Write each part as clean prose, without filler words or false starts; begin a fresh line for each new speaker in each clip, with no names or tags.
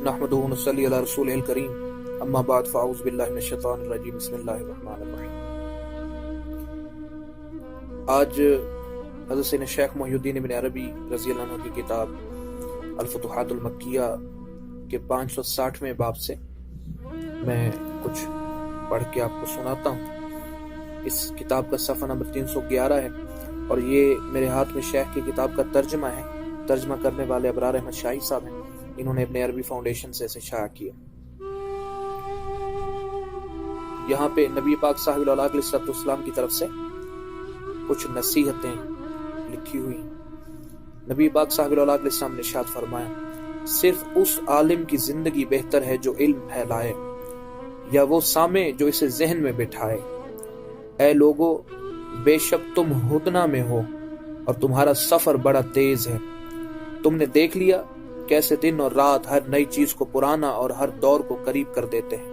نحمدہ و نصلی علی رسولہ الکریم اما بعد فاعوذ باللہ من الشیطان الرجیم بسم اللہ الرحمن الرحیم۔ آج حضرت سیدنا شیخ محی الدین ابن عربی رضی اللہ عنہ کی کتاب الفتوحات المکیہ کے 560ویں باب سے میں کچھ پڑھ کے آپ کو سناتا ہوں۔ اس کتاب کا صفحہ نمبر 311 ہے اور یہ میرے ہاتھ میں شیخ کی کتاب کا ترجمہ ہے۔ ترجمہ کرنے والے ابرار احمد شاہی صاحب ہیں، انہوں نے اپنے عربی فاؤنڈیشن سے اسے شائع کیا۔ یہاں پہ نبی پاک صاحب العلاق علیہ السلام کی طرف سے کچھ نصیحتیں لکھی ہوئی ہیں۔ نبی پاک صاحب العلاق علیہ السلام نے ارشاد فرمایا، صرف اس عالم کی زندگی بہتر ہے جو علم پھیلائے یا وہ سامع جو اسے ذہن میں بٹھائے۔ اے لوگو، بے شک تم ہدنہ میں ہو اور تمہارا سفر بڑا تیز ہے۔ تم نے دیکھ لیا کیسے دن اور رات ہر نئی چیز کو پرانا اور ہر دور کو قریب کر دیتے ہیں،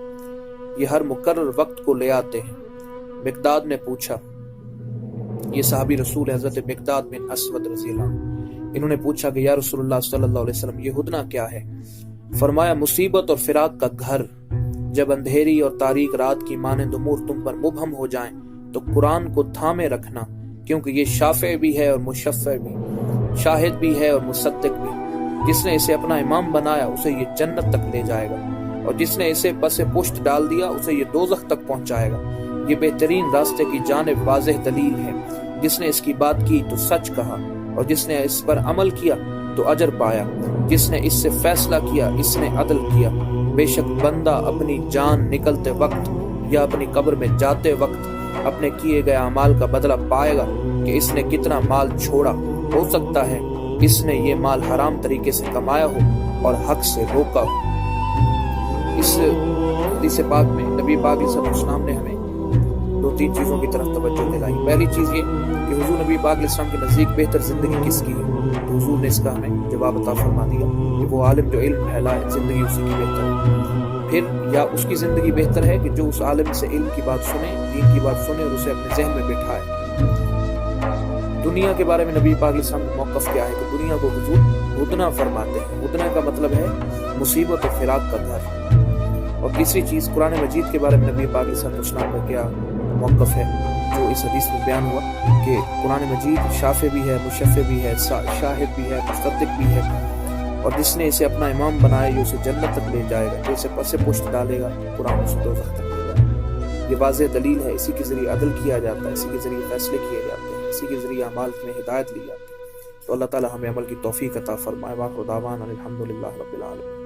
یہ ہر مقرر وقت کو لے آتے ہیں۔ مقداد نے پوچھا، یہ صحابی رسول حضرت مقداد بن اسود رضی اللہ عنہ، انہوں نے پوچھا کہ یا رسول اللہ صلی اللہ علیہ وسلم یہ ہدنہ کیا ہے؟ فرمایا، مصیبت اور فراق کا گھر۔ جب اندھیری اور تاریک رات کی مانند امور تم پر مبہم ہو جائیں تو قرآن کو تھامے رکھنا، کیونکہ یہ شافع بھی ہے اور مشفع بھی، شاہد بھی ہے اور مصدق بھی۔ جس نے اسے اپنا امام بنایا اسے یہ جنت تک لے جائے گا، اور جس نے اسے پس پشت ڈال دیا اسے یہ دوزخ تک پہنچائے گا۔ یہ بہترین راستے کی جانب واضح دلیل ہے۔ جس نے اس کی بات کی تو سچ کہا، اور جس نے اس پر عمل کیا تو اجر پایا۔ جس نے اس سے فیصلہ کیا اس نے عدل کیا۔ بے شک بندہ اپنی جان نکلتے وقت یا اپنی قبر میں جاتے وقت اپنے کیے گئے اعمال کا بدلہ پائے گا کہ اس نے کتنا مال چھوڑا۔ ہو سکتا ہے اس نے یہ مال حرام طریقے سے کمایا ہو اور حق سے روکا ہو۔ اس حدیث پاک میں نبی پاک صلی اللہ علیہ وسلم نے ہمیں 2-3 چیزوں کی طرف توجہ دلائی۔ پہلی چیز یہ کہ حضور نبی پاک علیہ السلام کے نزدیک بہتر زندگی کس کی ہے، تو حضور نے اس کا ہمیں جواب عطا فرما دیا کہ وہ عالم جو علم پھیلائے، زندگی اسی کی بہتر ہے۔ پھر یا اس کی زندگی بہتر ہے کہ جو اس عالم سے علم کی بات سنے، دین کی بات سنے اور اسے اپنے ذہن میں بٹھائے۔ دنیا کے بارے میں نبی پاک علیہ السلام کا موقف کیا ہے کہ دنیا کو حضور ہدنہ فرماتے ہیں۔ ہدنہ کا مطلب ہے مصیبت اور فراق کا گھر۔ اور تیسری چیز قرآن مجید کے بارے میں نبی پاک علیہ السلام کا کیا موقف ہے، جو اس حدیث میں بیان ہوا کہ قرآن مجید شافع بھی ہے، مشفع بھی ہے، شاہد بھی ہے، مصدق بھی ہے، اور جس نے اسے اپنا امام بنایا یہ اسے جنت تک لے جائے گا، جو اسے پس پشت ڈالے گا قرآن اسے دوزخ تک لے جائے گا۔ یہ واضح دلیل ہے، اسی کے ذریعے عدل کیا جاتا ہے، اسی کے ذریعے فیصلے کیے جاتے ہیں، اسی کے ذریعے اعمال میں ہدایت لی جاتی ہے۔ تو اللہ تعالی ہمیں عمل کی توفیق عطا فرمائے۔ وآخر دعوانا الحمدللہ رب العالمین۔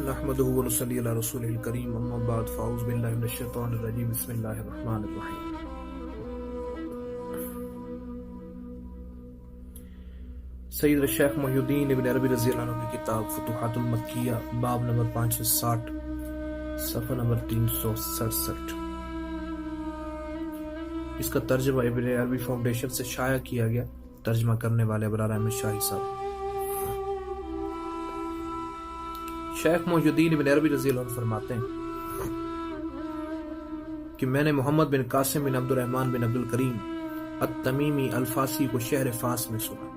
نحمدہ و نصلی علی رسولہ الکریم اما بعد فاعوذ باللہ من الشیطان الرجیم بسم اللہ الرحمن الرحیم۔ سید شیخ محی الدین ابن عربی رضی اللہ عنہ کی کتاب فتوحات المکیہ باب نمبر 560 صفحہ نمبر 367۔ اس کا ترجمہ ابن عربی فاؤنڈیشن سے شائع کیا گیا۔ ترجمہ کرنے والے ابرار احمد شاہی صاحب۔ شیخ محی الدین ابن عربی رضی اللہ عنہ فرماتے ہیں کہ میں نے محمد بن قاسم بن عبد الرحمن بن عبد الکریم التمیمی الفاسی کو شہر فاس میں سنا،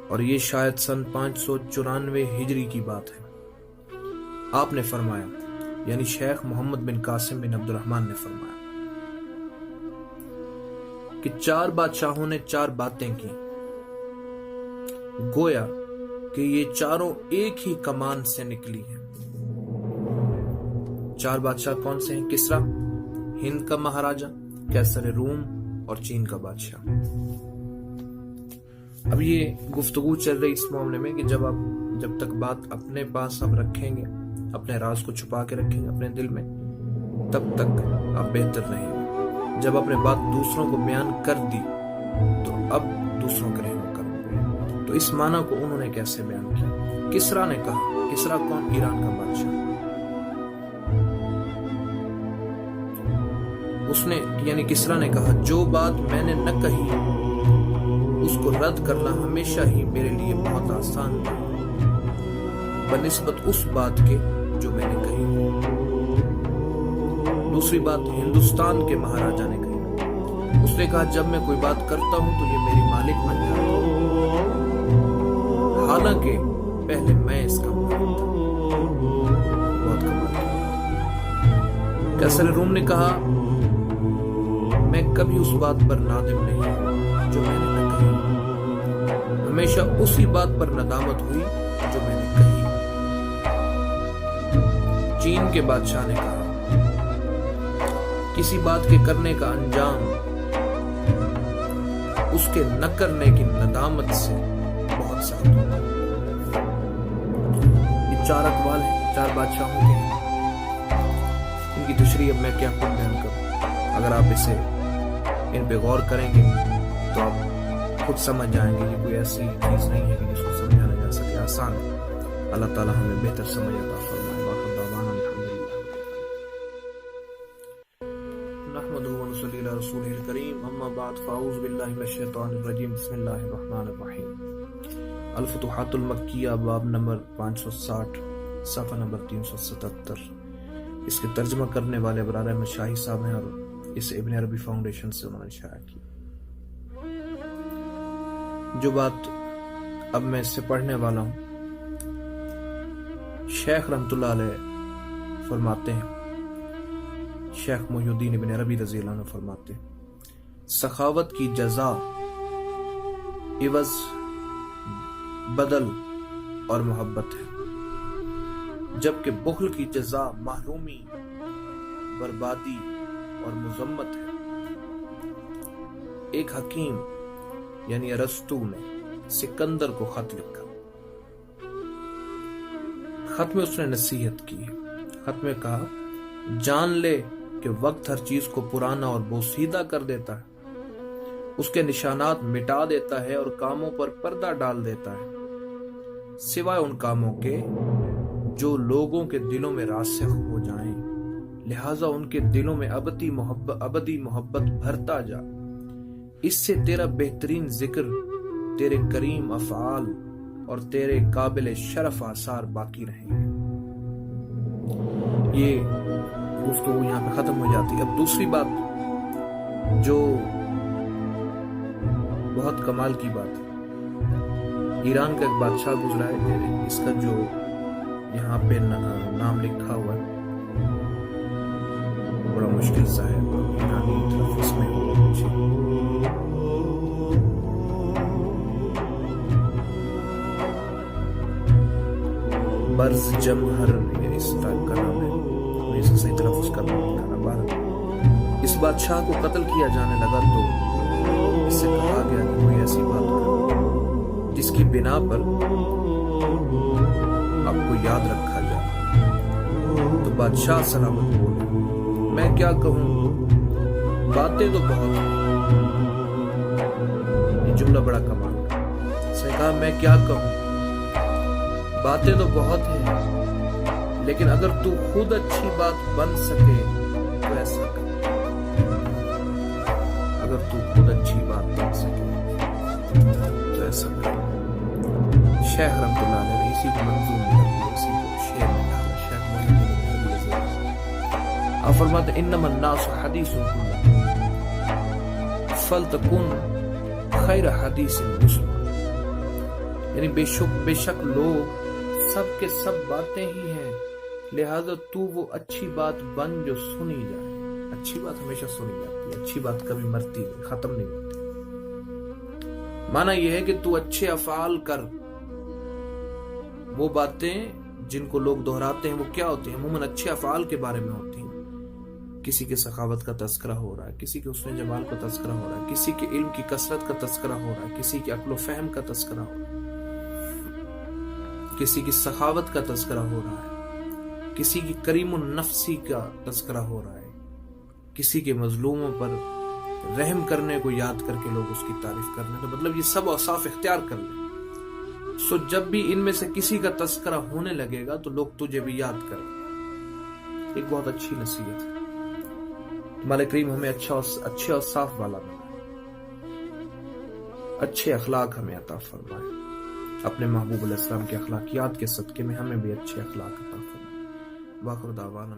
اور یہ شاید سن 594 ہجری کی بات ہے۔ آپ نے فرمایا، یعنی شیخ محمد بن قاسم بن عبد الرحمن نے فرمایا کہ 4 بادشاہوں نے 4 باتیں کی، گویا کہ یہ چاروں ایک ہی کمان سے نکلی ہیں۔ 4 بادشاہ کون سے ہیں؟ کسریٰ ہند کا مہاراجا، قیصر روم اور چین کا بادشاہ۔ اب یہ گفتگو چل رہی اس معاملے میں کہ جب تک بات اپنے پاس آپ رکھیں گے، اپنے راز کو چھپا کے رکھیں گے اپنے دل میں، تب تک آپ بہتر رہیں گے۔ جب اپنے بات دوسروں کو بیان کر دی تو اب دوسروں کے رہنما کرو۔ تو اس معنی کو انہوں نے کیسے بیان کیا؟ کسریٰ نے کہا، کسریٰ کون؟ ایران کا بادشاہ۔ اس نے یعنی کسریٰ نے کہا، جو بات میں نے نہ کہی اس کو رد کرنا ہمیشہ ہی میرے لیے بہت آسان تھا بنسبت اس بات کے جو میں نے کہی۔ دوسری بات ہندوستان کے مہاراجا نے کہی، اس نے کہا، جب میں کوئی بات کرتا ہوں تو یہ میری مالک بن جاتا ہے، حالانکہ پہلے میں اس کا مالک تھا۔ بہت کمال کی بات۔ کیسر روم نے کہا میں کبھی اس بات پر نادم نہیں ہوں جو میں نے نہ کہی، ہمیشہ اسی بات پر ندامت ہوئی جو میں نے کہی۔ چین کے بادشاہ نے کہا کسی بات کے کرنے کا انجام اس کے نہ کرنے کی ندامت سے بہت سخت ہوتا ہے۔ یہ 4 اقوال ہیں 4 بادشاہوں کے ہیں، ان کی تشریح اب میں کیا خود بیان کروں۔ اگر آپ اسے ان پہ غور کریں گے تو آپ خود سمجھ جائیں گے کہ کوئی ایسی چیز نہیں ہے کہ جس کو سمجھانا جا سکے، آسان ہے۔ اللہ تعالیٰ ہمیں بہتر سمجھ عطا فرمائے۔ نحمده ونصلي على رسوله الكريم، اما بعد فاعوذ باللہ من الشیطان الرجیم، بسم اللہ الرحمن الرحیم۔ الفتوحات المکیہ باب نمبر 560 صفحہ نمبر 377۔ اس کے ترجمہ کرنے والے برادر احمد شاہی صاحب ہیں اور اس ابن عربی فاؤنڈیشن سے انہوں نے شائع کی۔ جو بات اب میں اس سے پڑھنے والا ہوں، شیخ رحمت اللہ علیہ فرماتے ہیں، شیخ محی الدین ابن عربی رضی اللہ عنہ فرماتے ہیں، سخاوت کی جزا عوض بدل اور محبت ہے، جبکہ بخل کی جزا محرومی، بربادی اور مذمت ہے۔ ایک حکیم یعنی ارسطو نے سکندر کو خط لکھا۔ خط میں اس نے نصیحت کی۔ خط میں کہا جان لے کہ وقت ہر چیز کو پرانا اور بوسیدہ کر دیتا ہے، اس کے نشانات مٹا دیتا ہے اور کاموں پر پردہ ڈال دیتا ہے، سوائے ان کاموں کے جو لوگوں کے دلوں میں راسخ ہو جائیں، لہٰذا ان کے دلوں میں ابدی محبت بھرتا جا، اس سے تیرا بہترین ذکر، تیرے کریم افعال اور تیرے قابل شرف آثار باقی رہیں گے۔ یہ گفتگو یہاں پہ ختم ہو جاتی ہے۔ اب دوسری بات جو بہت کمال کی بات ہے، ایران کا ایک بادشاہ گزرا ہے، اس کا جو یہاں پہ نام لکھا ہوا ہے بڑا مشکل سا ہے، ایرانی تلفظ میں برز جمہر، اس ٹائپ کا نام ہے، اس کا صحیح تلفظ کرنا بارہ۔ اس بادشاہ کو قتل کیا جانے لگا تو اس سے کہا گیا کہ کوئی ایسی بات کرو جس کی بنا پر آپ کو یاد رکھا جائے۔ تو بادشاہ سلامت بولے میں کیا کہوں، باتیں تو بہت ہیں۔ یہ جملہ بڑا کمال ہے۔ اس نے کہا میں کیا کہوں، باتیں تو بہت ہیں، لیکن اگر تو خود اچھی بات بن سکے تو ایسا کر۔ اگر تو خود اچھی بات بن سکے تو ایسا کر۔ شیخ رحمت اللہ علیہ نے اسی کو منظوم کیا، اسی کو شعر میں ڈالا۔ شیخ محی الدین عربی آپ فرماتے انما الناس حدیث فلتکن خیر حدیث مسلم، یعنی بے شک لوگ سب کے سب باتیں ہی ہیں، لہذا تو وہ اچھی بات بن جو سنی جائے۔ اچھی بات ہمیشہ سنی جاتی ہے، اچھی بات کبھی مرتی نہیں، ختم نہیں ہوتی۔ معنی یہ ہے کہ تو اچھے افعال کر۔ وہ باتیں جن کو لوگ دہراتے ہیں وہ کیا ہوتی ہیں؟ عموماً اچھے افعال کے بارے میں ہوتی ہیں۔ کسی کے سخاوت کا تذکرہ ہو رہا ہے، کسی کے حسن جمال کا تذکرہ ہو رہا ہے، کسی کے علم کی کثرت کا تذکرہ ہو رہا ہے، کسی کے عقل و فہم کا تذکرہ ہو رہا ہے، کسی کی سخاوت کا تذکرہ ہو رہا ہے، کسی کی کریم النفسی کا تذکرہ ہو رہا ہے، کسی کے مظلوموں پر رحم کرنے کو یاد کر کے لوگ اس کی تعریف کرنے، تو مطلب یہ سب اوصاف اختیار کر لیں۔ سو جب بھی ان میں سے کسی کا تذکرہ ہونے لگے گا تو لوگ تجھے بھی یاد کریں۔ ایک بہت اچھی نصیحت ہے۔ مولا کریم ہمیں اچھے اوصاف والا بنائے، اچھے اخلاق ہمیں عطا فرمائے، اپنے محبوب علیہ السلام کے اخلاقیات کے صدقے میں ہمیں بھی اچھے اخلاق عطا فرمائے۔ وآخر دعوانا